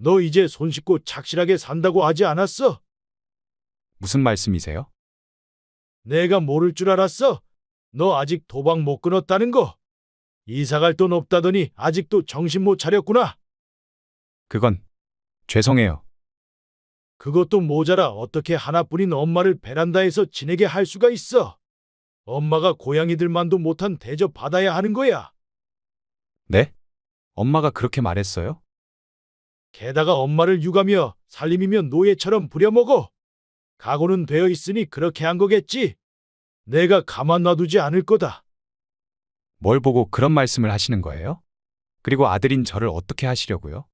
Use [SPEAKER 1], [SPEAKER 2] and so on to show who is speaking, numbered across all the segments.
[SPEAKER 1] 너 이제 손 씻고 착실하게 산다고 하지 않았어?
[SPEAKER 2] 무슨 말씀이세요?
[SPEAKER 1] 내가 모를 줄 알았어? 너 아직 도박 못 끊었다는 거. 이사 갈 돈 없다더니 아직도 정신 못 차렸구나.
[SPEAKER 2] 그건 죄송해요.
[SPEAKER 1] 그것도 모자라 어떻게 하나뿐인 엄마를 베란다에서 지내게 할 수가 있어. 엄마가 고양이들만도 못한 대접 받아야 하는 거야.
[SPEAKER 2] 네? 엄마가 그렇게 말했어요?
[SPEAKER 1] 게다가 엄마를 육아며 살림이며 노예처럼 부려먹어. 각오는 되어 있으니 그렇게 한 거겠지. 내가 가만 놔두지 않을 거다.
[SPEAKER 2] 뭘 보고 그런 말씀을 하시는 거예요? 그리고 아들인 저를 어떻게 하시려고요?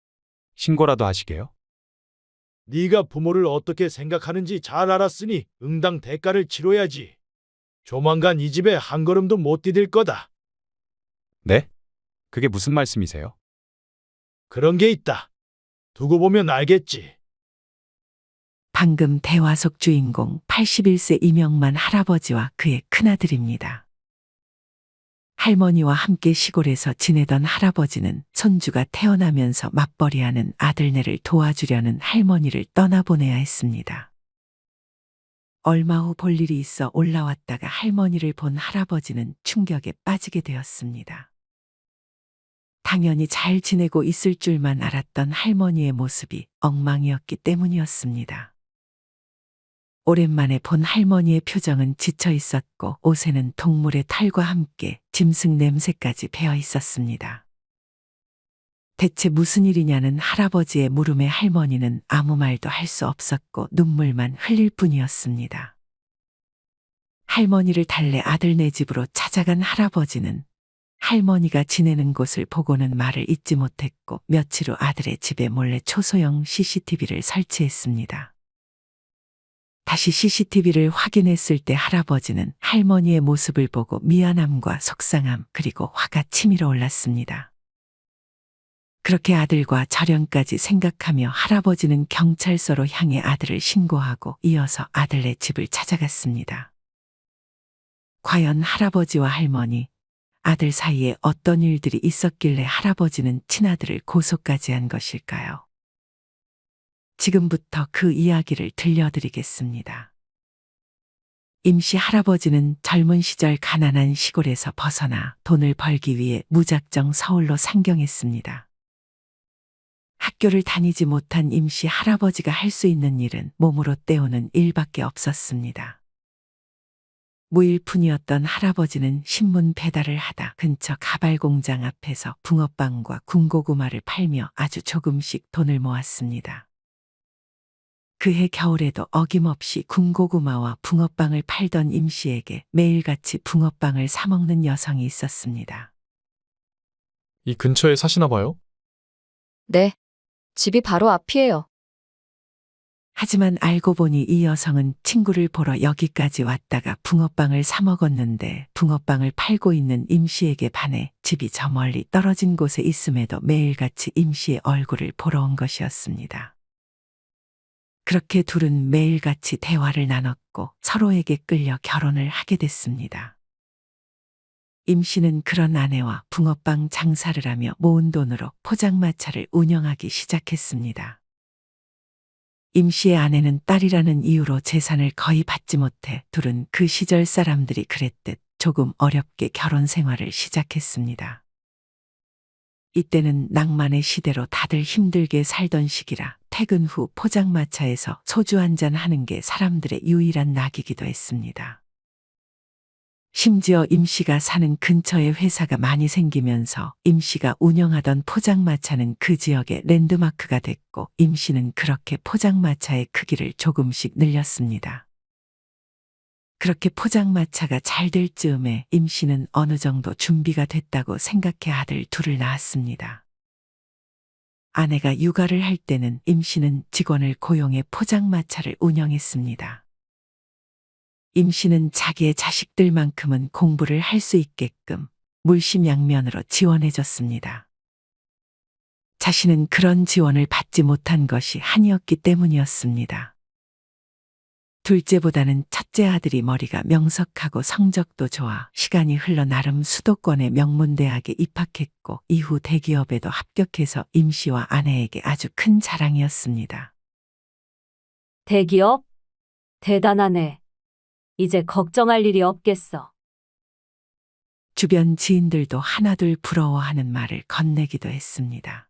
[SPEAKER 2] 신고라도 하시게요?
[SPEAKER 1] 네가 부모를 어떻게 생각하는지 잘 알았으니 응당 대가를 치러야지. 조만간 이 집에 한 걸음도 못 디딜 거다.
[SPEAKER 2] 네? 그게 무슨 말씀이세요?
[SPEAKER 1] 그런 게 있다. 두고 보면 알겠지.
[SPEAKER 3] 방금 대화 속 주인공 81세 이명만 할아버지와 그의 큰아들입니다. 할머니와 함께 시골에서 지내던 할아버지는 손주가 태어나면서 맞벌이하는 아들네를 도와주려는 할머니를 떠나보내야 했습니다. 얼마 후 볼 일이 있어 올라왔다가 할머니를 본 할아버지는 충격에 빠지게 되었습니다. 당연히 잘 지내고 있을 줄만 알았던 할머니의 모습이 엉망이었기 때문이었습니다. 오랜만에 본 할머니의 표정은 지쳐 있었고 옷에는 동물의 털과 함께 짐승 냄새까지 배어 있었습니다. 대체 무슨 일이냐는 할아버지의 물음에 할머니는 아무 말도 할 수 없었고 눈물만 흘릴 뿐이었습니다. 할머니를 달래 아들네 집으로 찾아간 할아버지는 할머니가 지내는 곳을 보고는 말을 잇지 못했고 며칠 후 아들의 집에 몰래 초소형 CCTV를 설치했습니다. 다시 CCTV를 확인했을 때 할아버지는 할머니의 모습을 보고 미안함과 속상함 그리고 화가 치밀어 올랐습니다. 그렇게 아들과 절연까지 생각하며 할아버지는 경찰서로 향해 아들을 신고하고 이어서 아들네 집을 찾아갔습니다. 과연 할아버지와 할머니, 아들 사이에 어떤 일들이 있었길래 할아버지는 친아들을 고소까지 한 것일까요? 지금부터 그 이야기를 들려드리겠습니다. 임씨 할아버지는 젊은 시절 가난한 시골에서 벗어나 돈을 벌기 위해 무작정 서울로 상경했습니다. 학교를 다니지 못한 임씨 할아버지가 할 수 있는 일은 몸으로 때우는 일밖에 없었습니다. 무일푼이었던 할아버지는 신문 배달을 하다 근처 가발 공장 앞에서 붕어빵과 군고구마를 팔며 아주 조금씩 돈을 모았습니다. 그해 겨울에도 어김없이 군고구마와 붕어빵을 팔던 임씨에게 매일같이 붕어빵을 사 먹는 여성이 있었습니다.
[SPEAKER 4] 이 근처에 사시나 봐요?
[SPEAKER 5] 네. 집이 바로 앞이에요.
[SPEAKER 3] 하지만 알고 보니 이 여성은 친구를 보러 여기까지 왔다가 붕어빵을 사 먹었는데 붕어빵을 팔고 있는 임씨에게 반해 집이 저 멀리 떨어진 곳에 있음에도 매일같이 임씨의 얼굴을 보러 온 것이었습니다. 그렇게 둘은 매일같이 대화를 나눴고 서로에게 끌려 결혼을 하게 됐습니다. 임씨는 그런 아내와 붕어빵 장사를 하며 모은 돈으로 포장마차를 운영하기 시작했습니다. 임씨의 아내는 딸이라는 이유로 재산을 거의 받지 못해 둘은 그 시절 사람들이 그랬듯 조금 어렵게 결혼 생활을 시작했습니다. 이때는 낭만의 시대로 다들 힘들게 살던 시기라 퇴근 후 포장마차에서 소주 한잔 하는 게 사람들의 유일한 낙이기도 했습니다. 심지어 임씨가 사는 근처에 회사가 많이 생기면서 임씨가 운영하던 포장마차는 그 지역의 랜드마크가 됐고 임씨는 그렇게 포장마차의 크기를 조금씩 늘렸습니다. 그렇게 포장마차가 잘 될 즈음에 임씨는 어느 정도 준비가 됐다고 생각해 아들 둘을 낳았습니다. 아내가 육아를 할 때는 임씨는 직원을 고용해 포장마차를 운영했습니다. 임씨는 자기의 자식들만큼은 공부를 할 수 있게끔 물심양면으로 지원해줬습니다. 자신은 그런 지원을 받지 못한 것이 한이었기 때문이었습니다. 둘째보다는 첫째 아들이 머리가 명석하고 성적도 좋아 시간이 흘러 나름 수도권의 명문대학에 입학했고 이후 대기업에도 합격해서 임 씨와 아내에게 아주 큰 자랑이었습니다.
[SPEAKER 6] 대기업? 대단하네. 이제 걱정할 일이 없겠어.
[SPEAKER 3] 주변 지인들도 하나둘 부러워하는 말을 건네기도 했습니다.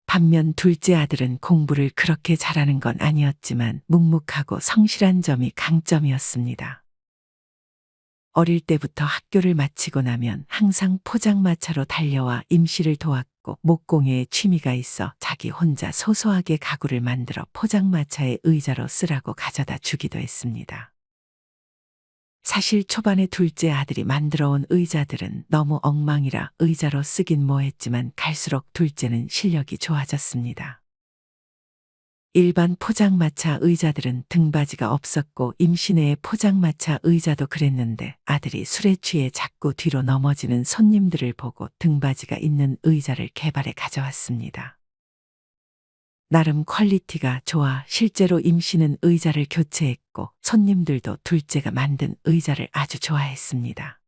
[SPEAKER 3] 반면 둘째 아들은 공부를 그렇게 잘하는 건 아니었지만 묵묵하고 성실한 점이 강점이었습니다. 어릴 때부터 학교를 마치고 나면 항상 포장마차로 달려와 임 씨를 도왔고 목공예에 취미가 있어 자기 혼자 소소하게 가구를 만들어 포장마차의 의자로 쓰라고 가져다 주기도 했습니다. 사실 초반에 둘째 아들이 만들어 온 의자들은 너무 엉망이라 의자로 쓰긴 뭐했지만 갈수록 둘째는 실력이 좋아졌습니다. 일반 포장마차 의자들은 등받이가 없었고 임시내의 포장마차 의자도 그랬는데 아들이 술에 취해 자꾸 뒤로 넘어지는 손님들을 보고 등받이가 있는 의자를 개발해 가져왔습니다. 나름 퀄리티가 좋아 실제로 임씨는 의자를 교체했고 손님들도 둘째가 만든 의자를 아주 좋아했습니다.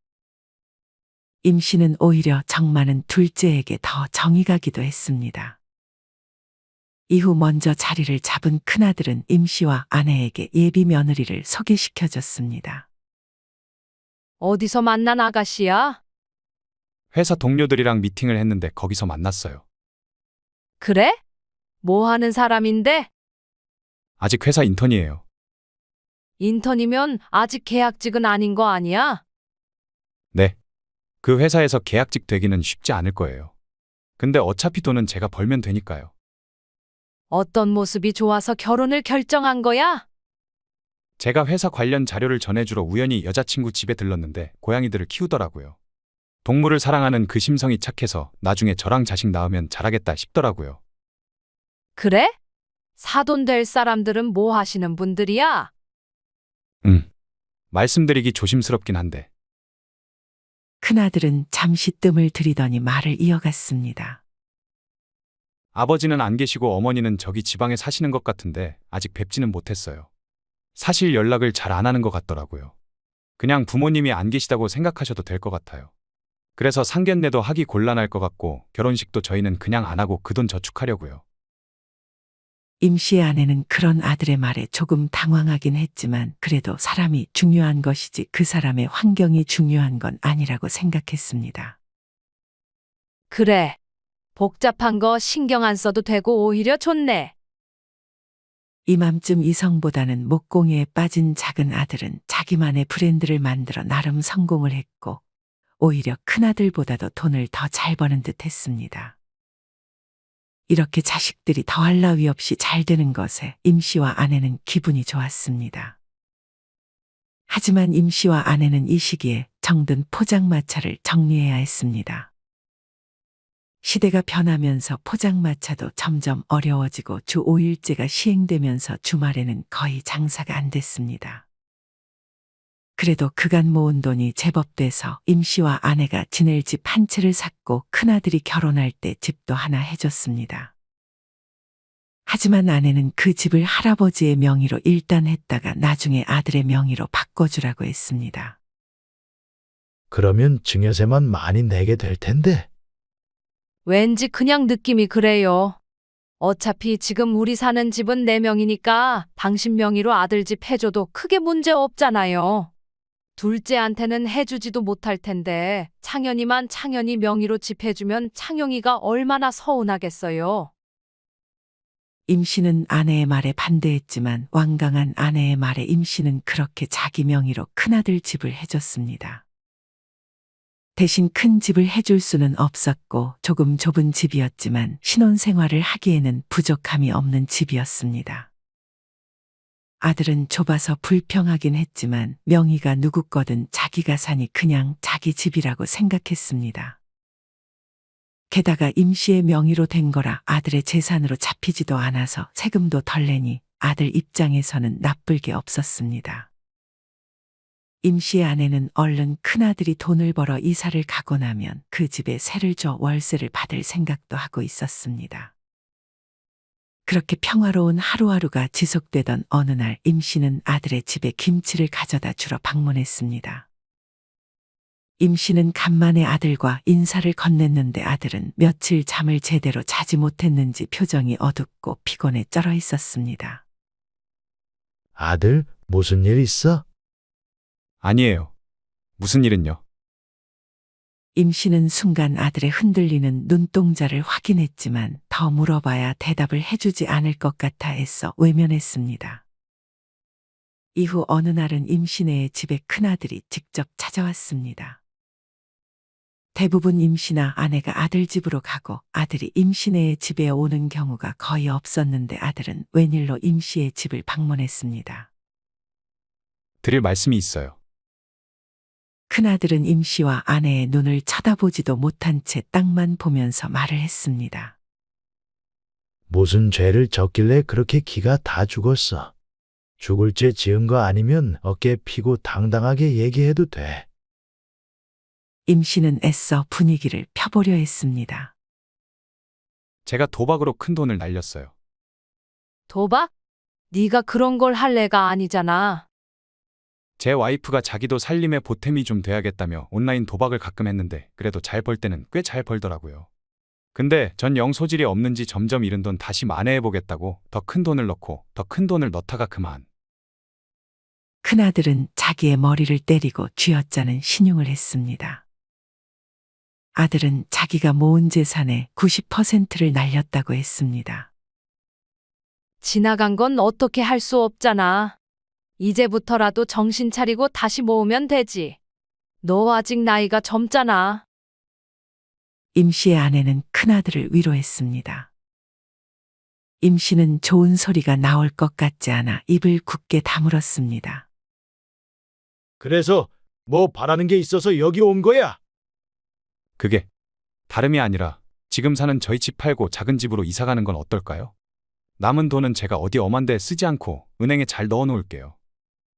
[SPEAKER 3] 임씨는 오히려 정 많은 둘째에게 더 정이 가기도 했습니다. 이후 먼저 자리를 잡은 큰아들은 임씨와 아내에게 예비 며느리를 소개시켜줬습니다.
[SPEAKER 5] 어디서 만난 아가씨야?
[SPEAKER 2] 회사 동료들이랑 미팅을 했는데 거기서 만났어요.
[SPEAKER 5] 그래? 뭐 하는 사람인데?
[SPEAKER 2] 아직 회사 인턴이에요.
[SPEAKER 5] 인턴이면 아직 계약직은 아닌 거 아니야?
[SPEAKER 2] 네. 그 회사에서 계약직 되기는 쉽지 않을 거예요. 근데 어차피 돈은 제가 벌면 되니까요.
[SPEAKER 5] 어떤 모습이 좋아서 결혼을 결정한 거야?
[SPEAKER 2] 제가 회사 관련 자료를 전해주러 우연히 여자친구 집에 들렀는데 고양이들을 키우더라고요. 동물을 사랑하는 그 심성이 착해서 나중에 저랑 자식 낳으면 잘하겠다 싶더라고요.
[SPEAKER 5] 그래? 사돈 될 사람들은 뭐 하시는 분들이야?
[SPEAKER 2] 말씀드리기 조심스럽긴 한데.
[SPEAKER 3] 큰아들은 잠시 뜸을 들이더니 말을 이어갔습니다.
[SPEAKER 2] 아버지는 안 계시고 어머니는 저기 지방에 사시는 것 같은데 아직 뵙지는 못했어요. 사실 연락을 잘 안 하는 것 같더라고요. 그냥 부모님이 안 계시다고 생각하셔도 될 것 같아요. 그래서 상견례도 하기 곤란할 것 같고 결혼식도 저희는 그냥 안 하고 그 돈 저축하려고요.
[SPEAKER 3] 임 씨의 아내는 그런 아들의 말에 조금 당황하긴 했지만 그래도 사람이 중요한 것이지 그 사람의 환경이 중요한 건 아니라고 생각했습니다.
[SPEAKER 5] 그래. 복잡한 거 신경 안 써도 되고 오히려 좋네.
[SPEAKER 3] 이맘쯤 이성보다는 목공예에 빠진 작은 아들은 자기만의 브랜드를 만들어 나름 성공을 했고 오히려 큰아들보다도 돈을 더 잘 버는 듯 했습니다. 이렇게 자식들이 더할 나위 없이 잘 되는 것에 임 씨와 아내는 기분이 좋았습니다. 하지만 임 씨와 아내는 이 시기에 정든 포장마차를 정리해야 했습니다. 시대가 변하면서 포장마차도 점점 어려워지고 주 5일제가 시행되면서 주말에는 거의 장사가 안 됐습니다. 그래도 그간 모은 돈이 제법 돼서 임 씨와 아내가 지낼 집 한 채를 샀고 큰아들이 결혼할 때 집도 하나 해줬습니다. 하지만 아내는 그 집을 할아버지의 명의로 일단 했다가 나중에 아들의 명의로 바꿔주라고 했습니다.
[SPEAKER 1] 그러면 증여세만 많이 내게 될 텐데.
[SPEAKER 5] 왠지 그냥 느낌이 그래요. 어차피 지금 우리 사는 집은 내 명이니까 당신 명의로 아들 집 해줘도 크게 문제 없잖아요. 둘째한테는 해주지도 못할 텐데 창현이만 창현이 명의로 집 해주면 창영이가 얼마나 서운하겠어요.
[SPEAKER 3] 임 씨는 아내의 말에 반대했지만 완강한 아내의 말에 임 씨는 그렇게 자기 명의로 큰아들 집을 해줬습니다. 대신 큰 집을 해줄 수는 없었고 조금 좁은 집이었지만 신혼생활을 하기에는 부족함이 없는 집이었습니다. 아들은 좁아서 불평하긴 했지만 명의가 누구 거든 자기가 사니 그냥 자기 집이라고 생각했습니다. 게다가 임 씨의 명의로 된 거라 아들의 재산으로 잡히지도 않아서 세금도 덜 내니 아들 입장에서는 나쁠 게 없었습니다. 임 씨의 아내는 얼른 큰아들이 돈을 벌어 이사를 가고 나면 그 집에 세를 줘 월세를 받을 생각도 하고 있었습니다. 그렇게 평화로운 하루하루가 지속되던 어느 날 임 씨는 아들의 집에 김치를 가져다 주러 방문했습니다. 임 씨는 간만에 아들과 인사를 건넸는데 아들은 며칠 잠을 제대로 자지 못했는지 표정이 어둡고 피곤해 쩔어 있었습니다.
[SPEAKER 1] 아들, 무슨 일 있어?
[SPEAKER 2] 아니에요. 무슨 일은요?
[SPEAKER 3] 임 씨는 순간 아들의 흔들리는 눈동자를 확인했지만 더 물어봐야 대답을 해주지 않을 것 같아 애써 외면했습니다. 이후 어느 날은 임 씨네의 집에 큰아들이 직접 찾아왔습니다. 대부분 임 씨나 아내가 아들 집으로 가고 아들이 임 씨네의 집에 오는 경우가 거의 없었는데 아들은 웬일로 임 씨의 집을 방문했습니다.
[SPEAKER 2] 드릴 말씀이 있어요.
[SPEAKER 3] 큰아들은 임 씨와 아내의 눈을 쳐다보지도 못한 채 땅만 보면서 말을 했습니다.
[SPEAKER 1] 무슨 죄를 졌길래 그렇게 기가 다 죽었어? 죽을 죄 지은 거 아니면 어깨 피고 당당하게 얘기해도 돼.
[SPEAKER 3] 임 씨는 애써 분위기를 펴보려 했습니다.
[SPEAKER 2] 제가 도박으로 큰 돈을 날렸어요.
[SPEAKER 5] 도박? 네가 그런 걸 할 애가 아니잖아.
[SPEAKER 2] 제 와이프가 자기도 살림에 보탬이 좀 돼야겠다며 온라인 도박을 가끔 했는데 그래도 잘 벌 때는 꽤 잘 벌더라고요. 근데 전 영 소질이 없는지 점점 잃은 돈 다시 만회해보겠다고 더 큰 돈을 넣고 더 큰 돈을 넣다가 그만.
[SPEAKER 3] 큰아들은 자기의 머리를 때리고 쥐어짜는 신용을 했습니다. 아들은 자기가 모은 재산의 90%를 날렸다고 했습니다.
[SPEAKER 5] 지나간 건 어떻게 할 수 없잖아. 이제부터라도 정신 차리고 다시 모으면 되지. 너 아직 나이가 젊잖아.
[SPEAKER 3] 임 씨의 아내는 큰아들을 위로했습니다. 임 씨는 좋은 소리가 나올 것 같지 않아 입을 굳게 다물었습니다.
[SPEAKER 1] 그래서 뭐 바라는 게 있어서 여기 온 거야?
[SPEAKER 2] 그게 다름이 아니라 지금 사는 저희 집 팔고 작은 집으로 이사 가는 건 어떨까요? 남은 돈은 제가 어디 엄한 데 쓰지 않고 은행에 잘 넣어 놓을게요.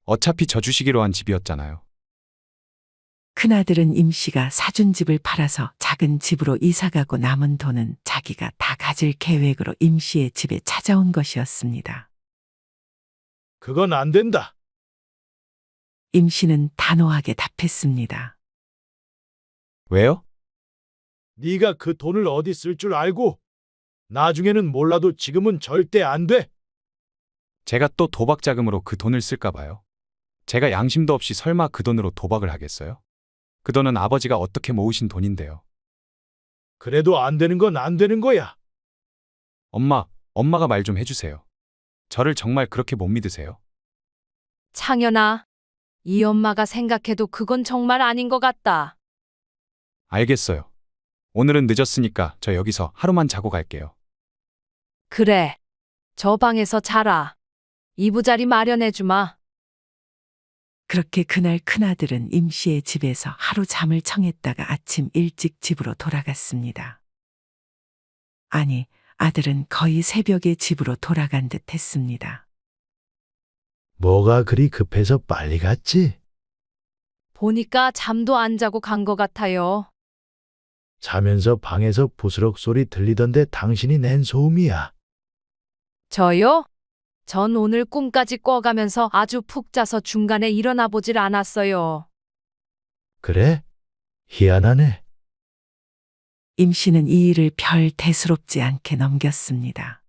[SPEAKER 2] 어차피 저 주시기로 한 집이었잖아요.
[SPEAKER 3] 큰아들은 임 씨가 사준 집을 팔아서 작은 집으로 이사가고 남은 돈은 자기가 다 가질 계획으로 임 씨의 집에 찾아온 것이었습니다.
[SPEAKER 1] 그건 안 된다.
[SPEAKER 3] 임 씨는 단호하게 답했습니다.
[SPEAKER 2] 왜요?
[SPEAKER 1] 네가 그 돈을 어디 쓸 줄 알고? 나중에는 몰라도 지금은 절대 안 돼.
[SPEAKER 2] 제가 또 도박 자금으로 그 돈을 쓸까 봐요. 제가 양심도 없이 설마 그 돈으로 도박을 하겠어요? 그 돈은 아버지가 어떻게 모으신 돈인데요.
[SPEAKER 1] 그래도 안 되는 건 안 되는 거야.
[SPEAKER 2] 엄마가 말 좀 해주세요. 저를 정말 그렇게 못 믿으세요?
[SPEAKER 5] 창현아, 이 엄마가 생각해도 그건 정말 아닌 것 같다.
[SPEAKER 2] 알겠어요. 오늘은 늦었으니까 저 여기서 하루만 자고 갈게요.
[SPEAKER 5] 그래. 저 방에서 자라. 이부자리 마련해 주마.
[SPEAKER 3] 그렇게 그날 큰아들은 임 씨의 집에서 하루 잠을 청했다가 아침 일찍 집으로 돌아갔습니다. 아니, 아들은 거의 새벽에 집으로 돌아간 듯 했습니다.
[SPEAKER 1] 뭐가 그리 급해서 빨리 갔지?
[SPEAKER 5] 보니까 잠도 안 자고 간 것 같아요.
[SPEAKER 1] 자면서 방에서 부스럭 소리 들리던데 당신이 낸 소음이야.
[SPEAKER 5] 저요? 전 오늘 꿈까지 꿔가면서 아주 푹 자서 중간에 일어나 보질 않았어요.
[SPEAKER 1] 그래? 희한하네.
[SPEAKER 3] 임 씨는 이 일을 별 대수롭지 않게 넘겼습니다.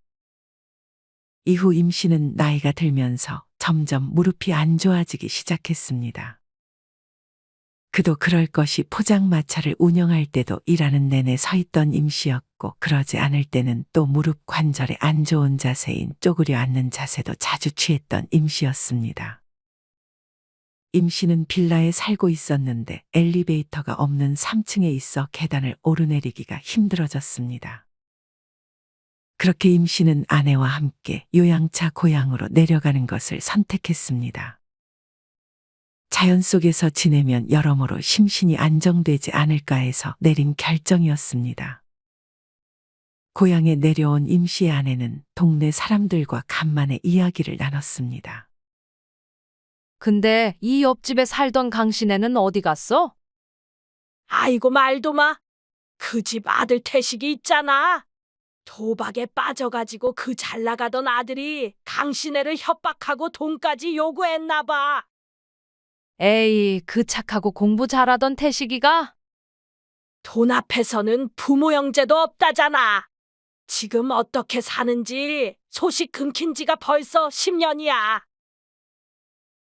[SPEAKER 3] 이후 임 씨는 나이가 들면서 점점 무릎이 안 좋아지기 시작했습니다. 그도 그럴 것이 포장마차를 운영할 때도 일하는 내내 서 있던 임 씨였고 그러지 않을 때는 또 무릎 관절에 안 좋은 자세인 쪼그려 앉는 자세도 자주 취했던 임 씨였습니다. 임 씨는 빌라에 살고 있었는데 엘리베이터가 없는 3층에 있어 계단을 오르내리기가 힘들어졌습니다. 그렇게 임 씨는 아내와 함께 요양차 고향으로 내려가는 것을 선택했습니다. 자연 속에서 지내면 여러모로 심신이 안정되지 않을까 해서 내린 결정이었습니다. 고향에 내려온 임 씨의 아내는 동네 사람들과 간만에 이야기를 나눴습니다.
[SPEAKER 5] 근데 이 옆집에 살던 강신애는 어디 갔어?
[SPEAKER 7] 아이고 말도 마. 그 집 아들 태식이 있잖아. 도박에 빠져가지고 그 잘나가던 아들이 당신애를 협박하고 돈까지 요구했나 봐.
[SPEAKER 5] 에이, 그 착하고 공부 잘하던 태식이가?
[SPEAKER 7] 돈 앞에서는 부모 형제도 없다잖아. 지금 어떻게 사는지 소식 금킨 지가 벌써 10년이야.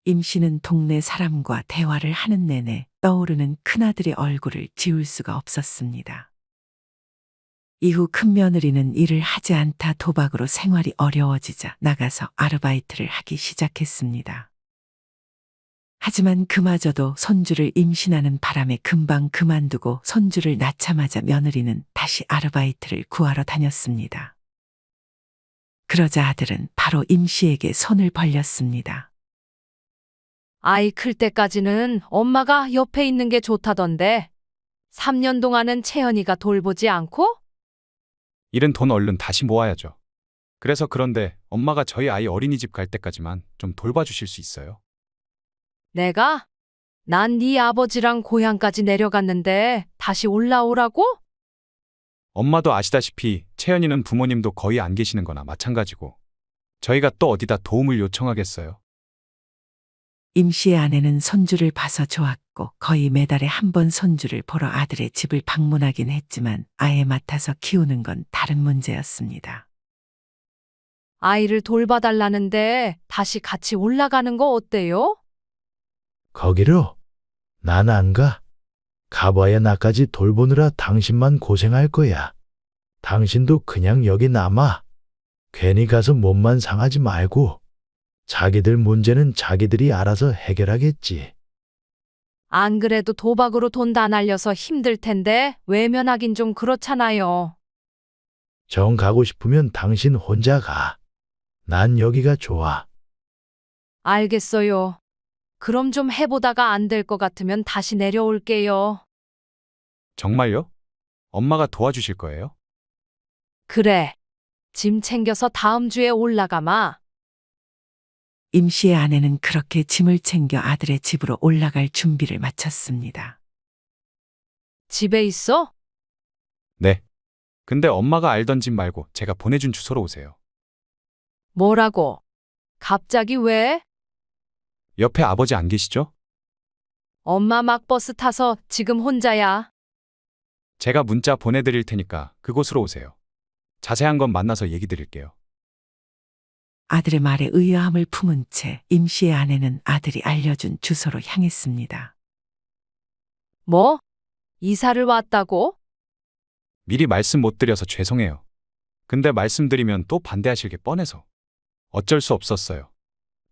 [SPEAKER 3] 임 씨는 동네 사람과 대화를 하는 내내 떠오르는 큰아들의 얼굴을 지울 수가 없었습니다. 이후 큰며느리는 일을 하지 않다 도박으로 생활이 어려워지자 나가서 아르바이트를 하기 시작했습니다. 하지만 그마저도 손주를 임신하는 바람에 금방 그만두고 손주를 낳자마자 며느리는 다시 아르바이트를 구하러 다녔습니다. 그러자 아들은 바로 임 씨에게 손을 벌렸습니다.
[SPEAKER 5] 아이 클 때까지는 엄마가 옆에 있는 게 좋다던데 3년 동안은 채연이가 돌보지 않고?
[SPEAKER 2] 잃은 돈 얼른 다시 모아야죠. 그래서 그런데 엄마가 저희 아이 어린이집 갈 때까지만 좀 돌봐주실 수 있어요?
[SPEAKER 5] 내가? 난 네 아버지랑 고향까지 내려갔는데 다시 올라오라고?
[SPEAKER 2] 엄마도 아시다시피 채연이는 부모님도 거의 안 계시는 거나 마찬가지고 저희가 또 어디다 도움을 요청하겠어요?
[SPEAKER 3] 임 씨의 아내는 손주를 봐서 좋았고 거의 매달에 한 번 손주를 보러 아들의 집을 방문하긴 했지만 아예 맡아서 키우는 건 다른 문제였습니다.
[SPEAKER 5] 아이를 돌봐달라는데 다시 같이 올라가는 거 어때요?
[SPEAKER 1] 거기로? 난 안 가. 가봐야 나까지 돌보느라 당신만 고생할 거야. 당신도 그냥 여기 남아. 괜히 가서 몸만 상하지 말고. 자기들 문제는 자기들이 알아서 해결하겠지.
[SPEAKER 5] 안 그래도 도박으로 돈 다 날려서 힘들 텐데 외면하긴 좀 그렇잖아요.
[SPEAKER 1] 정 가고 싶으면 당신 혼자 가. 난 여기가 좋아.
[SPEAKER 5] 알겠어요. 그럼 좀 해보다가 안 될 것 같으면 다시 내려올게요.
[SPEAKER 2] 정말요? 엄마가 도와주실 거예요?
[SPEAKER 5] 그래. 짐 챙겨서 다음 주에 올라가마.
[SPEAKER 3] 임 씨의 아내는 그렇게 짐을 챙겨 아들의 집으로 올라갈 준비를 마쳤습니다.
[SPEAKER 5] 집에 있어?
[SPEAKER 2] 네. 근데 엄마가 알던 집 말고 제가 보내준 주소로 오세요.
[SPEAKER 5] 뭐라고? 갑자기 왜?
[SPEAKER 2] 옆에 아버지 안 계시죠?
[SPEAKER 5] 엄마 막 버스 타서 지금 혼자야.
[SPEAKER 2] 제가 문자 보내드릴 테니까 그곳으로 오세요. 자세한 건 만나서 얘기 드릴게요.
[SPEAKER 3] 아들의 말에 의아함을 품은 채 임 씨의 아내는 아들이 알려준 주소로 향했습니다.
[SPEAKER 5] 뭐? 이사를 왔다고?
[SPEAKER 2] 미리 말씀 못 드려서 죄송해요. 근데 말씀드리면 또 반대하실 게 뻔해서. 어쩔 수 없었어요.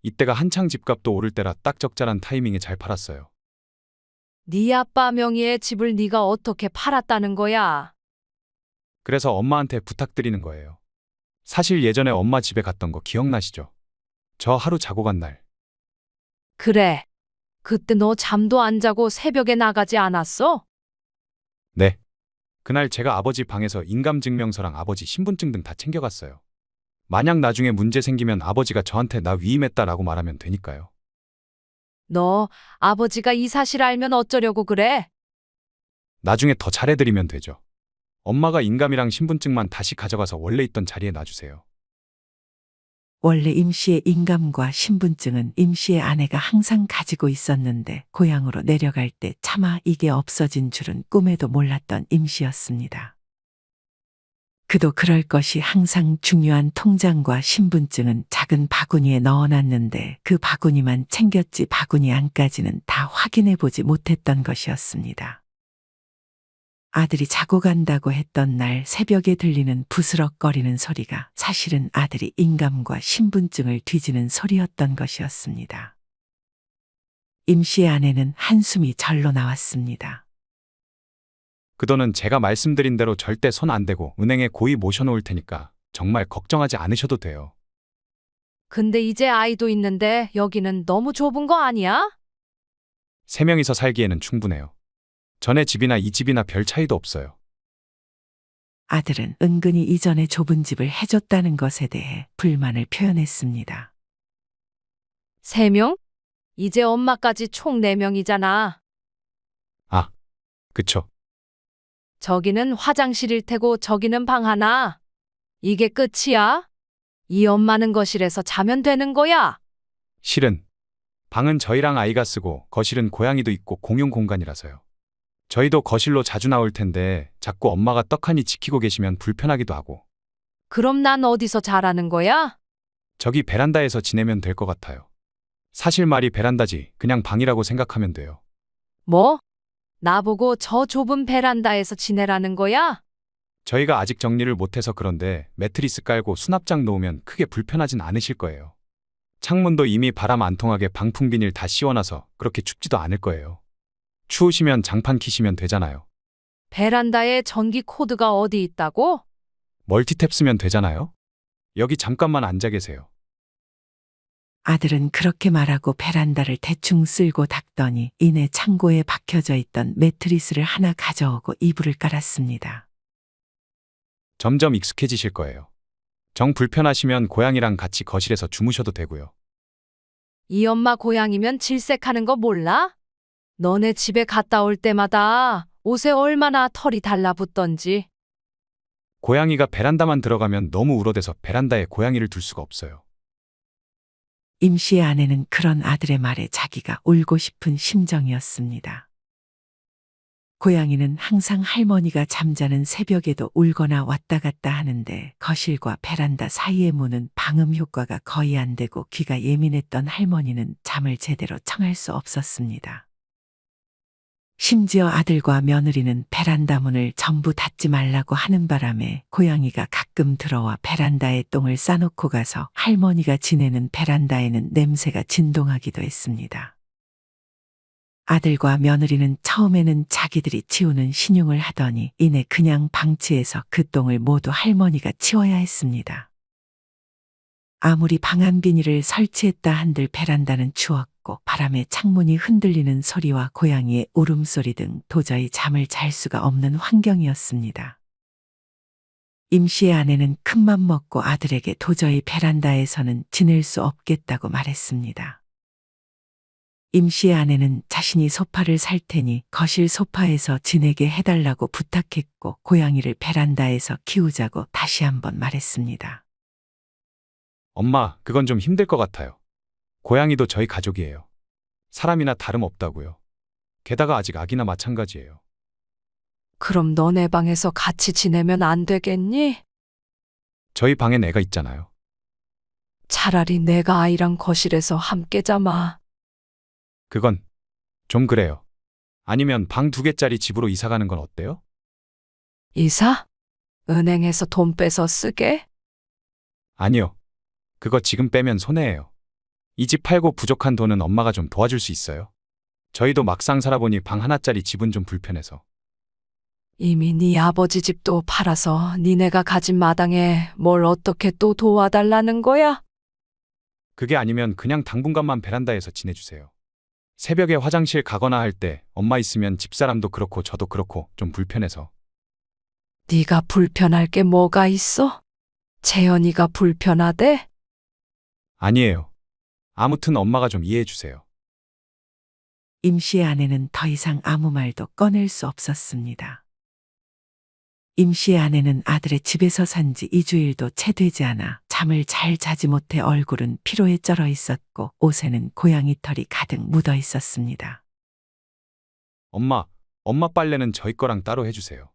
[SPEAKER 2] 이때가 한창 집값도 오를 때라 딱 적절한 타이밍에 잘 팔았어요.
[SPEAKER 5] 네 아빠 명의의 집을 네가 어떻게 팔았다는 거야?
[SPEAKER 2] 그래서 엄마한테 부탁드리는 거예요. 사실 예전에 엄마 집에 갔던 거 기억나시죠? 저 하루 자고 간 날.
[SPEAKER 5] 그래. 그때 너 잠도 안 자고 새벽에 나가지 않았어?
[SPEAKER 2] 네. 그날 제가 아버지 방에서 인감증명서랑 아버지 신분증 등 다 챙겨갔어요. 만약 나중에 문제 생기면 아버지가 저한테 나 위임했다라고 말하면 되니까요.
[SPEAKER 5] 너 아버지가 이 사실 알면 어쩌려고 그래?
[SPEAKER 2] 나중에 더 잘해드리면 되죠. 엄마가 인감이랑 신분증만 다시 가져가서 원래 있던 자리에 놔주세요.
[SPEAKER 3] 원래 임 씨의 인감과 신분증은 임 씨의 아내가 항상 가지고 있었는데 고향으로 내려갈 때 차마 이게 없어진 줄은 꿈에도 몰랐던 임 씨였습니다. 그도 그럴 것이 항상 중요한 통장과 신분증은 작은 바구니에 넣어놨는데 그 바구니만 챙겼지 바구니 안까지는 다 확인해 보지 못했던 것이었습니다. 아들이 자고 간다고 했던 날 새벽에 들리는 부스럭거리는 소리가 사실은 아들이 인감과 신분증을 뒤지는 소리였던 것이었습니다. 임 씨의 아내는 한숨이 절로 나왔습니다.
[SPEAKER 2] 그 돈은 제가 말씀드린 대로 절대 손 안 대고 은행에 고이 모셔놓을 테니까 정말 걱정하지 않으셔도 돼요.
[SPEAKER 5] 근데 이제 아이도 있는데 여기는 너무 좁은 거 아니야?
[SPEAKER 2] 3명이서 살기에는 충분해요. 전에 집이나 이 집이나 별 차이도 없어요.
[SPEAKER 3] 아들은 은근히 이전에 좁은 집을 해줬다는 것에 대해 불만을 표현했습니다.
[SPEAKER 5] 3명? 이제 엄마까지 총 4명이잖아.
[SPEAKER 2] 아, 그쵸.
[SPEAKER 5] 저기는 화장실일 테고 저기는 방 하나. 이게 끝이야? 이 엄마는 거실에서 자면 되는 거야?
[SPEAKER 2] 실은 방은 저희랑 아이가 쓰고 거실은 고양이도 있고 공용 공간이라서요. 저희도 거실로 자주 나올 텐데 자꾸 엄마가 떡하니 지키고 계시면 불편하기도 하고
[SPEAKER 5] 그럼 난 어디서 자라는 거야?
[SPEAKER 2] 저기 베란다에서 지내면 될 것 같아요. 사실 말이 베란다지 그냥 방이라고 생각하면 돼요.
[SPEAKER 5] 뭐? 나보고 저 좁은 베란다에서 지내라는 거야?
[SPEAKER 2] 저희가 아직 정리를 못해서 그런데 매트리스 깔고 수납장 놓으면 크게 불편하진 않으실 거예요. 창문도 이미 바람 안 통하게 방풍 비닐 다 씌워놔서 그렇게 춥지도 않을 거예요. 추우시면 장판 키시면 되잖아요.
[SPEAKER 5] 베란다에 전기 코드가 어디 있다고?
[SPEAKER 2] 멀티탭 쓰면 되잖아요. 여기 잠깐만 앉아 계세요.
[SPEAKER 3] 아들은 그렇게 말하고 베란다를 대충 쓸고 닦더니 이내 창고에 박혀져 있던 매트리스를 하나 가져오고 이불을 깔았습니다.
[SPEAKER 2] 점점 익숙해지실 거예요. 정 불편하시면 고양이랑 같이 거실에서 주무셔도 되고요.
[SPEAKER 5] 이 엄마 고양이면 질색하는 거 몰라? 너네 집에 갔다 올 때마다 옷에 얼마나 털이 달라붙던지.
[SPEAKER 2] 고양이가 베란다만 들어가면 너무 우러대서 베란다에 고양이를 둘 수가 없어요.
[SPEAKER 3] 임 씨의 아내는 그런 아들의 말에 자기가 울고 싶은 심정이었습니다. 고양이는 항상 할머니가 잠자는 새벽에도 울거나 왔다 갔다 하는데 거실과 베란다 사이의 문은 방음 효과가 거의 안 되고 귀가 예민했던 할머니는 잠을 제대로 청할 수 없었습니다. 심지어 아들과 며느리는 베란다 문을 전부 닫지 말라고 하는 바람에 고양이가 가끔 들어와 베란다에 똥을 싸놓고 가서 할머니가 지내는 베란다에는 냄새가 진동하기도 했습니다. 아들과 며느리는 처음에는 자기들이 치우는 신용을 하더니 이내 그냥 방치해서 그 똥을 모두 할머니가 치워야 했습니다. 아무리 방안 비닐을 설치했다 한들 베란다는 추웠고 바람에 창문이 흔들리는 소리와 고양이의 울음소리 등 도저히 잠을 잘 수가 없는 환경이었습니다. 임 씨의 아내는 큰맘 먹고 아들에게 도저히 베란다에서는 지낼 수 없겠다고 말했습니다. 임 씨의 아내는 자신이 소파를 살 테니 거실 소파에서 지내게 해달라고 부탁했고 고양이를 베란다에서 키우자고 다시 한번 말했습니다.
[SPEAKER 2] 엄마, 그건 좀 힘들 것 같아요. 고양이도 저희 가족이에요. 사람이나 다름없다고요. 게다가 아직 아기나 마찬가지예요.
[SPEAKER 5] 그럼 너네 방에서 같이 지내면 안 되겠니?
[SPEAKER 2] 저희 방엔 애가 있잖아요.
[SPEAKER 5] 차라리 내가 아이랑 거실에서 함께 자마.
[SPEAKER 2] 그건 좀 그래요. 아니면 방 2개짜리 집으로 이사 가는 건 어때요?
[SPEAKER 5] 이사? 은행에서 돈 빼서 쓰게?
[SPEAKER 2] 아니요. 그거 지금 빼면 손해예요. 이 집 팔고 부족한 돈은 엄마가 좀 도와줄 수 있어요. 저희도 막상 살아보니 방 하나짜리 집은 좀 불편해서.
[SPEAKER 5] 이미 네 아버지 집도 팔아서 니네가 가진 마당에 뭘 어떻게 또 도와달라는 거야?
[SPEAKER 2] 그게 아니면 그냥 당분간만 베란다에서 지내주세요. 새벽에 화장실 가거나 할 때 엄마 있으면 집사람도 그렇고 저도 그렇고 좀 불편해서.
[SPEAKER 5] 네가 불편할 게 뭐가 있어? 재현이가 불편하대?
[SPEAKER 2] 아니에요. 아무튼 엄마가 좀 이해해 주세요.
[SPEAKER 3] 임 씨의 아내는 더 이상 아무 말도 꺼낼 수 없었습니다. 임 씨의 아내는 아들의 집에서 산 지 2주일도 채 되지 않아 잠을 잘 자지 못해 얼굴은 피로에 쩔어 있었고 옷에는 고양이 털이 가득 묻어 있었습니다.
[SPEAKER 2] 엄마 빨래는 저희 거랑 따로 해주세요.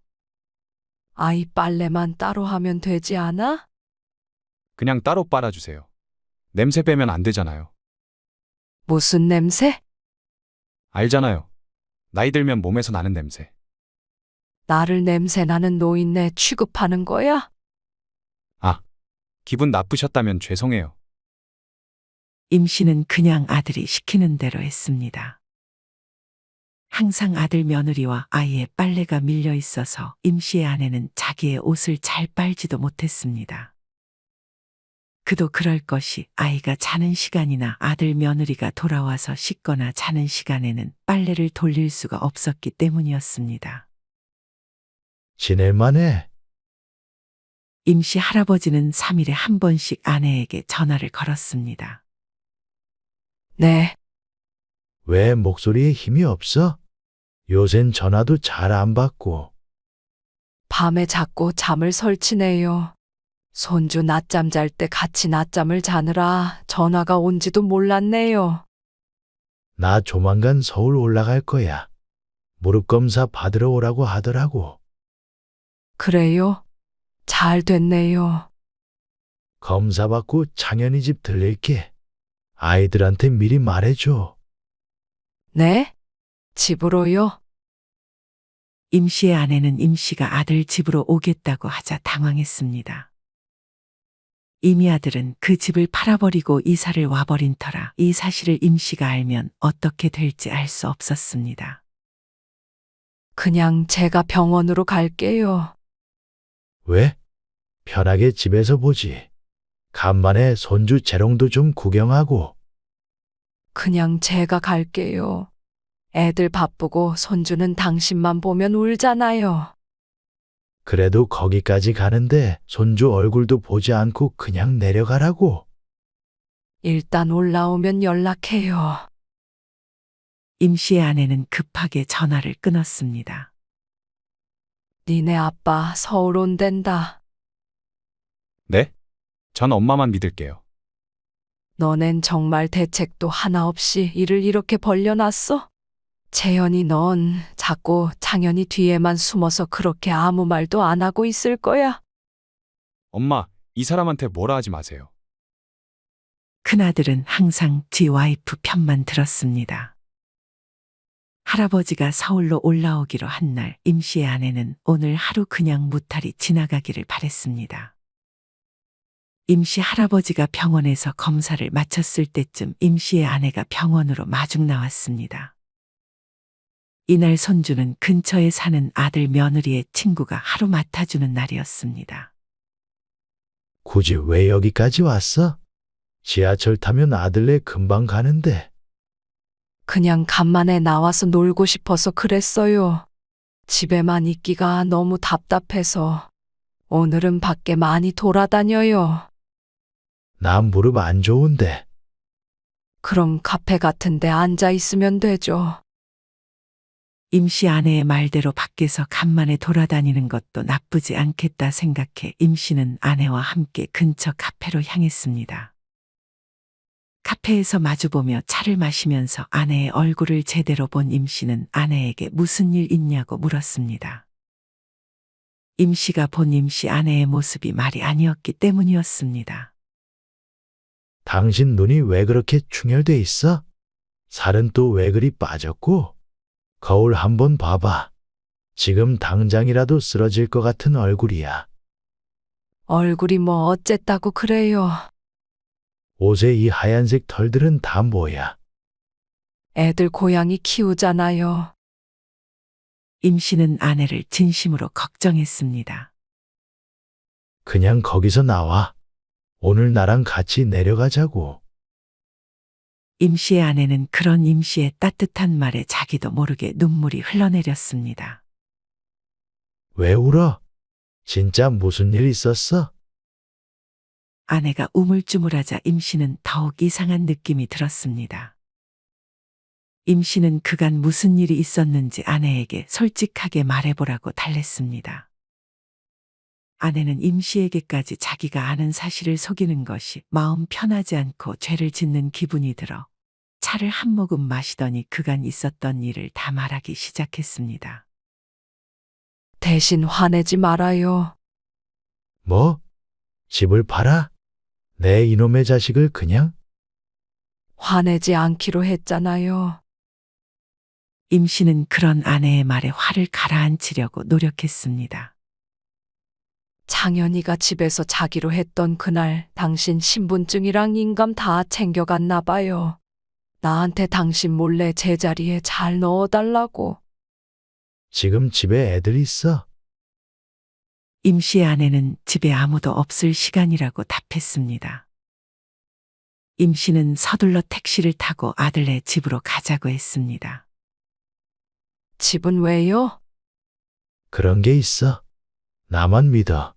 [SPEAKER 5] 아이 빨래만 따로 하면 되지 않아?
[SPEAKER 2] 그냥 따로 빨아주세요. 냄새 빼면 안 되잖아요.
[SPEAKER 5] 무슨 냄새?
[SPEAKER 2] 알잖아요. 나이 들면 몸에서 나는 냄새.
[SPEAKER 5] 나를 냄새나는 노인네 취급하는 거야?
[SPEAKER 2] 기분 나쁘셨다면 죄송해요.
[SPEAKER 3] 임 씨는 그냥 아들이 시키는 대로 했습니다. 항상 아들 며느리와 아이의 빨래가 밀려 있어서 임 씨의 아내는 자기의 옷을 잘 빨지도 못했습니다. 그도 그럴 것이 아이가 자는 시간이나 아들 며느리가 돌아와서 씻거나 자는 시간에는 빨래를 돌릴 수가 없었기 때문이었습니다.
[SPEAKER 1] 지낼만해.
[SPEAKER 3] 임 씨 할아버지는 3일에 한 번씩 아내에게 전화를 걸었습니다.
[SPEAKER 5] 네,
[SPEAKER 1] 왜 목소리에 힘이 없어? 요샌 전화도 잘 안 받고.
[SPEAKER 5] 밤에 자꾸 잠을 설치네요. 손주 낮잠 잘 때 같이 낮잠을 자느라 전화가 온지도 몰랐네요.
[SPEAKER 1] 나 조만간 서울 올라갈 거야. 무릎 검사 받으러 오라고 하더라고.
[SPEAKER 5] 그래요? 잘 됐네요.
[SPEAKER 1] 검사 받고 창현이 집 들릴게. 아이들한테 미리 말해줘.
[SPEAKER 5] 네? 집으로요?
[SPEAKER 3] 임씨의 아내는 임씨가 아들 집으로 오겠다고 하자 당황했습니다. 이미 아들은 그 집을 팔아버리고 이사를 와버린 터라 이 사실을 임씨가 알면 어떻게 될지 알 수 없었습니다.
[SPEAKER 5] 그냥 제가 병원으로 갈게요.
[SPEAKER 1] 왜? 편하게 집에서 보지. 간만에 손주 재롱도 좀 구경하고.
[SPEAKER 5] 그냥 제가 갈게요. 애들 바쁘고 손주는 당신만 보면 울잖아요.
[SPEAKER 1] 그래도 거기까지 가는데 손주 얼굴도 보지 않고 그냥 내려가라고.
[SPEAKER 5] 일단 올라오면 연락해요.
[SPEAKER 3] 임씨의 아내는 급하게 전화를 끊었습니다.
[SPEAKER 5] 니네 아빠 서울 온댄다.
[SPEAKER 2] 네? 전 엄마만 믿을게요.
[SPEAKER 5] 너넨 정말 대책도 하나 없이 일을 이렇게 벌려놨어? 재현이 넌 자꾸 창현이 뒤에만 숨어서 그렇게 아무 말도 안 하고 있을 거야.
[SPEAKER 2] 엄마, 이 사람한테 뭐라 하지 마세요.
[SPEAKER 3] 큰아들은 항상 지 와이프 편만 들었습니다. 할아버지가 서울로 올라오기로 한 날 임씨의 아내는 오늘 하루 그냥 무탈히 지나가기를 바랬습니다. 임씨 할아버지가 병원에서 검사를 마쳤을 때쯤 임씨의 아내가 병원으로 마중 나왔습니다. 이날 손주는 근처에 사는 아들 며느리의 친구가 하루 맡아주는 날이었습니다.
[SPEAKER 1] 굳이 왜 여기까지 왔어? 지하철 타면 아들네 금방 가는데.
[SPEAKER 5] 그냥 간만에 나와서 놀고 싶어서 그랬어요. 집에만 있기가 너무 답답해서 오늘은 밖에 많이 돌아다녀요.
[SPEAKER 1] 나 무릎 안 좋은데.
[SPEAKER 5] 그럼 카페 같은 데 앉아 있으면 되죠.
[SPEAKER 3] 임씨 아내의 말대로 밖에서 간만에 돌아다니는 것도 나쁘지 않겠다 생각해 임씨는 아내와 함께 근처 카페로 향했습니다. 카페에서 마주보며 차를 마시면서 아내의 얼굴을 제대로 본 임씨는 아내에게 무슨 일 있냐고 물었습니다. 임씨가 본 임씨 아내의 모습이 말이 아니었기 때문이었습니다.
[SPEAKER 1] 당신 눈이 왜 그렇게 충혈돼 있어? 살은 또 왜 그리 빠졌고? 거울 한번 봐봐. 지금 당장이라도 쓰러질 것 같은 얼굴이야.
[SPEAKER 5] 얼굴이 뭐 어쨌다고 그래요.
[SPEAKER 1] 옷에 이 하얀색 털들은 다 뭐야?
[SPEAKER 5] 애들 고양이 키우잖아요.
[SPEAKER 3] 임씨는 아내를 진심으로 걱정했습니다.
[SPEAKER 1] 그냥 거기서 나와. 오늘 나랑 같이 내려가자고.
[SPEAKER 3] 임씨의 아내는 그런 임씨의 따뜻한 말에 자기도 모르게 눈물이 흘러내렸습니다.
[SPEAKER 1] 왜 울어? 진짜 무슨 일 있었어?
[SPEAKER 3] 아내가 우물쭈물하자 임씨는 더욱 이상한 느낌이 들었습니다. 임씨는 그간 무슨 일이 있었는지 아내에게 솔직하게 말해보라고 달랬습니다. 아내는 임씨에게까지 자기가 아는 사실을 속이는 것이 마음 편하지 않고 죄를 짓는 기분이 들어 차를 한 모금 마시더니 그간 있었던 일을 다 말하기 시작했습니다.
[SPEAKER 5] 대신 화내지 말아요.
[SPEAKER 1] 뭐? 집을 팔아? 내 이놈의 자식을 그냥?
[SPEAKER 5] 화내지 않기로 했잖아요.
[SPEAKER 3] 임씨는 그런 아내의 말에 화를 가라앉히려고 노력했습니다.
[SPEAKER 5] 창현이가 집에서 자기로 했던 그날 당신 신분증이랑 인감 다 챙겨갔나 봐요. 나한테 당신 몰래 제자리에 잘 넣어달라고.
[SPEAKER 1] 지금 집에 애들 있어?
[SPEAKER 3] 임씨의 아내는 집에 아무도 없을 시간이라고 답했습니다. 임씨는 서둘러 택시를 타고 아들네 집으로 가자고 했습니다.
[SPEAKER 5] 집은 왜요?
[SPEAKER 1] 그런 게 있어. 나만 믿어.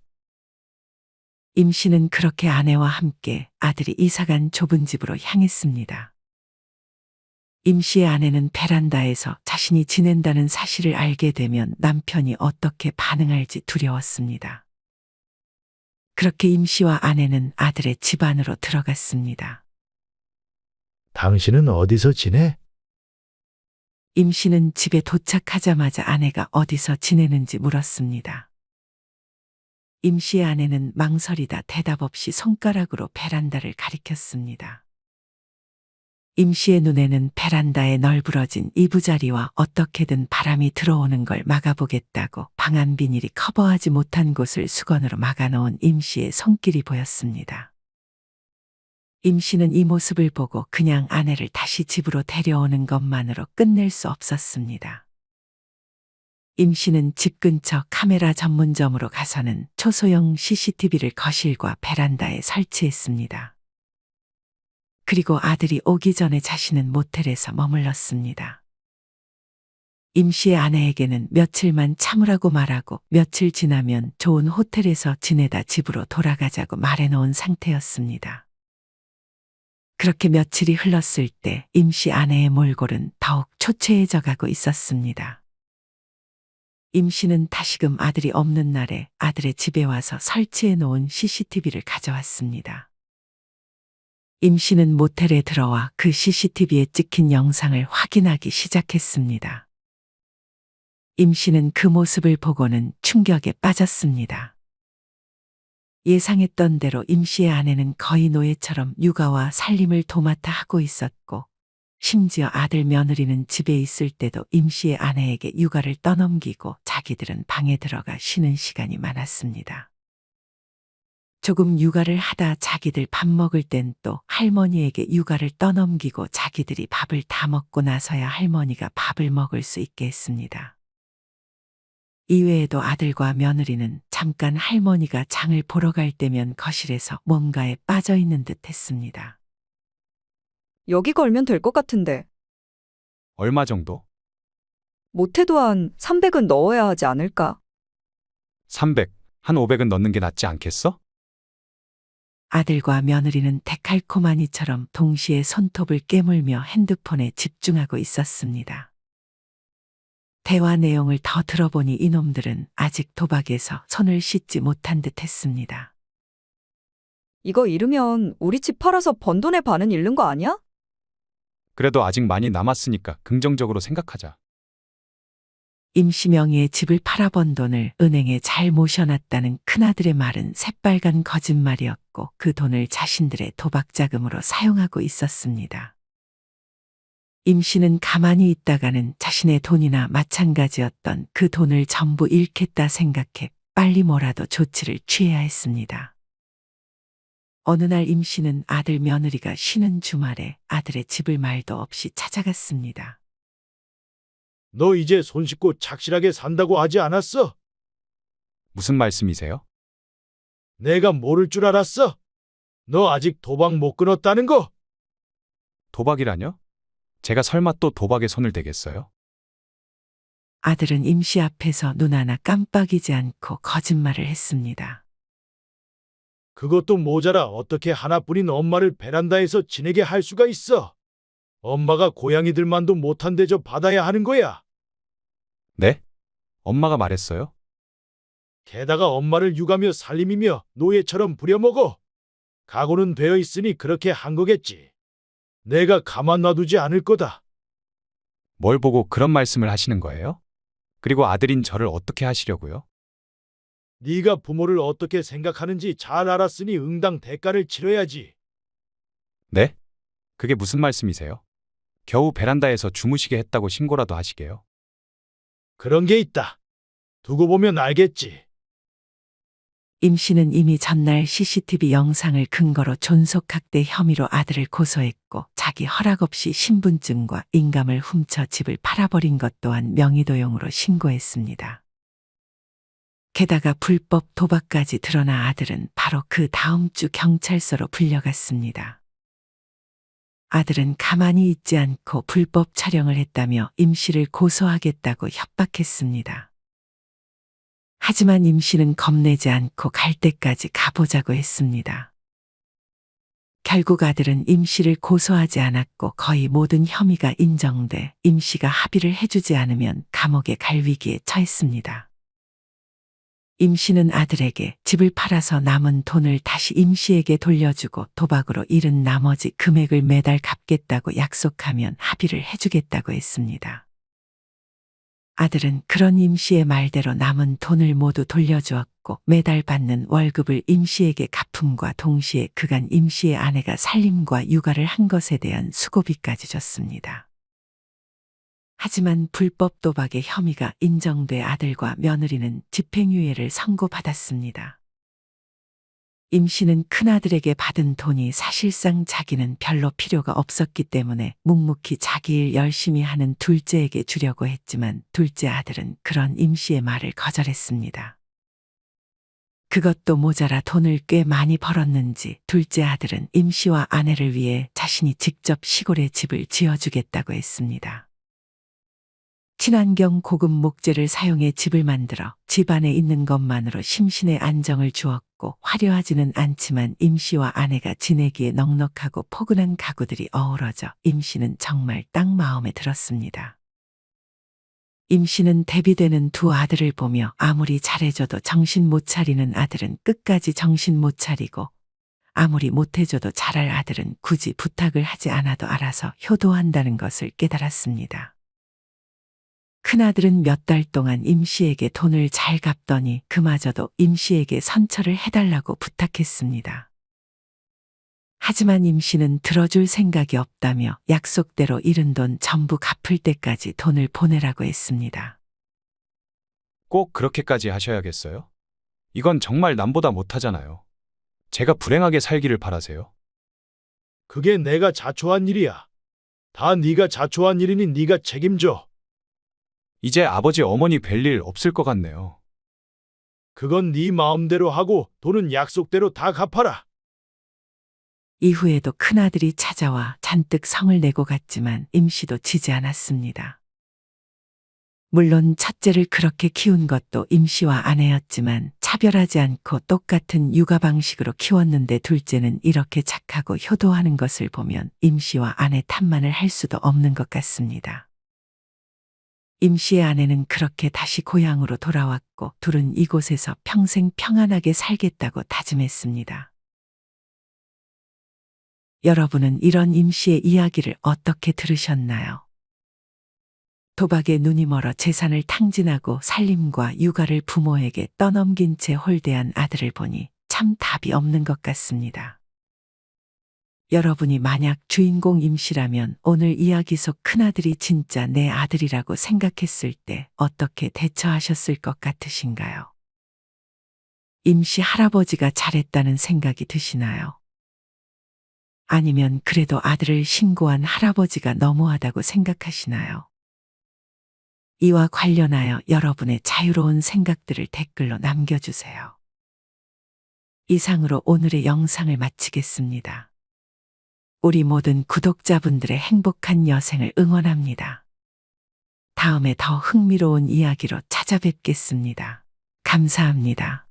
[SPEAKER 3] 임씨는 그렇게 아내와 함께 아들이 이사간 좁은 집으로 향했습니다. 임씨의 아내는 베란다에서 자신이 지낸다는 사실을 알게 되면 남편이 어떻게 반응할지 두려웠습니다. 그렇게 임 씨와 아내는 아들의 집 안으로 들어갔습니다.
[SPEAKER 1] 당신은 어디서 지내?
[SPEAKER 3] 임 씨는 집에 도착하자마자 아내가 어디서 지내는지 물었습니다. 임 씨의 아내는 망설이다 대답 없이 손가락으로 베란다를 가리켰습니다. 임 씨의 눈에는 베란다에 널브러진 이부자리와 어떻게든 바람이 들어오는 걸 막아보겠다고 방안 비닐이 커버하지 못한 곳을 수건으로 막아놓은 임 씨의 손길이 보였습니다. 임 씨는 이 모습을 보고 그냥 아내를 다시 집으로 데려오는 것만으로 끝낼 수 없었습니다. 임 씨는 집 근처 카메라 전문점으로 가서는 초소형 CCTV를 거실과 베란다에 설치했습니다. 그리고 아들이 오기 전에 자신은 모텔에서 머물렀습니다. 임 씨의 아내에게는 며칠만 참으라고 말하고 며칠 지나면 좋은 호텔에서 지내다 집으로 돌아가자고 말해놓은 상태였습니다. 그렇게 며칠이 흘렀을 때 임 씨 아내의 몰골은 더욱 초췌해져 가고 있었습니다. 임 씨는 다시금 아들이 없는 날에 아들의 집에 와서 설치해 놓은 CCTV를 가져왔습니다. 임 씨는 모텔에 들어와 그 CCTV에 찍힌 영상을 확인하기 시작했습니다. 임 씨는 그 모습을 보고는 충격에 빠졌습니다. 예상했던 대로 임 씨의 아내는 거의 노예처럼 육아와 살림을 도맡아 하고 있었고, 심지어 아들 며느리는 집에 있을 때도 임 씨의 아내에게 육아를 떠넘기고 자기들은 방에 들어가 쉬는 시간이 많았습니다. 조금 육아를 하다 자기들 밥 먹을 땐 또 할머니에게 육아를 떠넘기고 자기들이 밥을 다 먹고 나서야 할머니가 밥을 먹을 수 있게 했습니다. 이외에도 아들과 며느리는 잠깐 할머니가 장을 보러 갈 때면 거실에서 뭔가에 빠져 있는 듯 했습니다.
[SPEAKER 8] 여기 걸면 될 것 같은데.
[SPEAKER 2] 얼마 정도?
[SPEAKER 8] 못해도 한 300은 넣어야 하지 않을까?
[SPEAKER 2] 300, 한 500은 넣는 게 낫지 않겠어?
[SPEAKER 3] 아들과 며느리는 데칼코마니처럼 동시에 손톱을 깨물며 핸드폰에 집중하고 있었습니다. 대화 내용을 더 들어보니 이놈들은 아직 도박에서 손을 씻지 못한 듯 했습니다.
[SPEAKER 8] 이거 잃으면 우리 집 팔아서 번 돈의 반은 잃는 거 아니야?
[SPEAKER 2] 그래도 아직 많이 남았으니까 긍정적으로 생각하자.
[SPEAKER 3] 임씨 명의의 집을 팔아번 돈을 은행에 잘 모셔놨다는 큰아들의 말은 새빨간 거짓말이었고 그 돈을 자신들의 도박 자금으로 사용하고 있었습니다. 임씨는 가만히 있다가는 자신의 돈이나 마찬가지였던 그 돈을 전부 잃겠다 생각해 빨리 뭐라도 조치를 취해야 했습니다. 어느 날 임씨는 아들 며느리가 쉬는 주말에 아들의 집을 말도 없이 찾아갔습니다.
[SPEAKER 1] 너 이제 손 씻고 착실하게 산다고 하지 않았어?
[SPEAKER 2] 무슨 말씀이세요?
[SPEAKER 1] 내가 모를 줄 알았어? 너 아직 도박 못 끊었다는 거?
[SPEAKER 2] 도박이라뇨? 제가 설마 또 도박에 손을 대겠어요?
[SPEAKER 3] 아들은 임씨 앞에서 눈 하나 깜빡이지 않고 거짓말을 했습니다.
[SPEAKER 1] 그것도 모자라 어떻게 하나뿐인 엄마를 베란다에서 지내게 할 수가 있어? 엄마가 고양이들만도 못한 대접 받아야 하는 거야.
[SPEAKER 2] 네? 엄마가 말했어요?
[SPEAKER 1] 게다가 엄마를 육아며 살림이며 노예처럼 부려먹어. 각오는 되어 있으니 그렇게 한 거겠지. 내가 가만 놔두지 않을 거다.
[SPEAKER 2] 뭘 보고 그런 말씀을 하시는 거예요? 그리고 아들인 저를 어떻게 하시려고요?
[SPEAKER 1] 네가 부모를 어떻게 생각하는지 잘 알았으니 응당 대가를 치러야지.
[SPEAKER 2] 네? 그게 무슨 말씀이세요? 겨우 베란다에서 주무시게 했다고 신고라도 하시게요?
[SPEAKER 1] 그런 게 있다. 두고 보면 알겠지.
[SPEAKER 3] 임씨는 이미 전날 CCTV 영상을 근거로 존속학대 혐의로 아들을 고소했고 자기 허락 없이 신분증과 인감을 훔쳐 집을 팔아버린 것 또한 명의도용으로 신고했습니다. 게다가 불법 도박까지 드러나 아들은 바로 그 다음 주 경찰서로 불려갔습니다. 아들은 가만히 있지 않고 불법 촬영을 했다며 임씨를 고소하겠다고 협박했습니다. 하지만 임씨는 겁내지 않고 갈 때까지 가보자고 했습니다. 결국 아들은 임씨를 고소하지 않았고 거의 모든 혐의가 인정돼 임씨가 합의를 해주지 않으면 감옥에 갈 위기에 처했습니다. 임 씨는 아들에게 집을 팔아서 남은 돈을 다시 임 씨에게 돌려주고 도박으로 잃은 나머지 금액을 매달 갚겠다고 약속하면 합의를 해주겠다고 했습니다. 아들은 그런 임 씨의 말대로 남은 돈을 모두 돌려주었고 매달 받는 월급을 임 씨에게 갚음과 동시에 그간 임 씨의 아내가 살림과 육아를 한 것에 대한 수고비까지 줬습니다. 하지만 불법 도박의 혐의가 인정돼 아들과 며느리는 집행유예를 선고받았습니다. 임 씨는 큰아들에게 받은 돈이 사실상 자기는 별로 필요가 없었기 때문에 묵묵히 자기 일 열심히 하는 둘째에게 주려고 했지만 둘째 아들은 그런 임 씨의 말을 거절했습니다. 그것도 모자라 돈을 꽤 많이 벌었는지 둘째 아들은 임 씨와 아내를 위해 자신이 직접 시골에 집을 지어주겠다고 했습니다. 친환경 고급 목재를 사용해 집을 만들어 집 안에 있는 것만으로 심신의 안정을 주었고 화려하지는 않지만 임 씨와 아내가 지내기에 넉넉하고 포근한 가구들이 어우러져 임 씨는 정말 딱 마음에 들었습니다. 임 씨는 대비되는 두 아들을 보며 아무리 잘해줘도 정신 못 차리는 아들은 끝까지 정신 못 차리고 아무리 못해줘도 잘할 아들은 굳이 부탁을 하지 않아도 알아서 효도한다는 것을 깨달았습니다. 큰아들은 몇 달 동안 임 씨에게 돈을 잘 갚더니 그마저도 임 씨에게 선처를 해달라고 부탁했습니다. 하지만 임 씨는 들어줄 생각이 없다며 약속대로 잃은 돈 전부 갚을 때까지 돈을 보내라고 했습니다.
[SPEAKER 2] 꼭 그렇게까지 하셔야겠어요? 이건 정말 남보다 못하잖아요. 제가 불행하게 살기를 바라세요?
[SPEAKER 1] 그게 내가 자초한 일이야. 다 네가 자초한 일이니 네가 책임져.
[SPEAKER 2] 이제 아버지 어머니 뵐 일 없을 것 같네요.
[SPEAKER 1] 그건 네 마음대로 하고 돈은 약속대로 다 갚아라.
[SPEAKER 3] 이후에도 큰아들이 찾아와 잔뜩 성을 내고 갔지만 임 씨도 지지 않았습니다. 물론 첫째를 그렇게 키운 것도 임 씨와 아내였지만 차별하지 않고 똑같은 육아 방식으로 키웠는데 둘째는 이렇게 착하고 효도하는 것을 보면 임 씨와 아내 탓만을 할 수도 없는 것 같습니다. 임 씨의 아내는 그렇게 다시 고향으로 돌아왔고 둘은 이곳에서 평생 평안하게 살겠다고 다짐했습니다. 여러분은 이런 임 씨의 이야기를 어떻게 들으셨나요? 도박에 눈이 멀어 재산을 탕진하고 살림과 육아를 부모에게 떠넘긴 채 홀대한 아들을 보니 참 답이 없는 것 같습니다. 여러분이 만약 주인공 임 씨라면 오늘 이야기 속 큰아들이 진짜 내 아들이라고 생각했을 때 어떻게 대처하셨을 것 같으신가요? 임 씨 할아버지가 잘했다는 생각이 드시나요? 아니면 그래도 아들을 신고한 할아버지가 너무하다고 생각하시나요? 이와 관련하여 여러분의 자유로운 생각들을 댓글로 남겨주세요. 이상으로 오늘의 영상을 마치겠습니다. 우리 모든 구독자분들의 행복한 여생을 응원합니다. 다음에 더 흥미로운 이야기로 찾아뵙겠습니다. 감사합니다.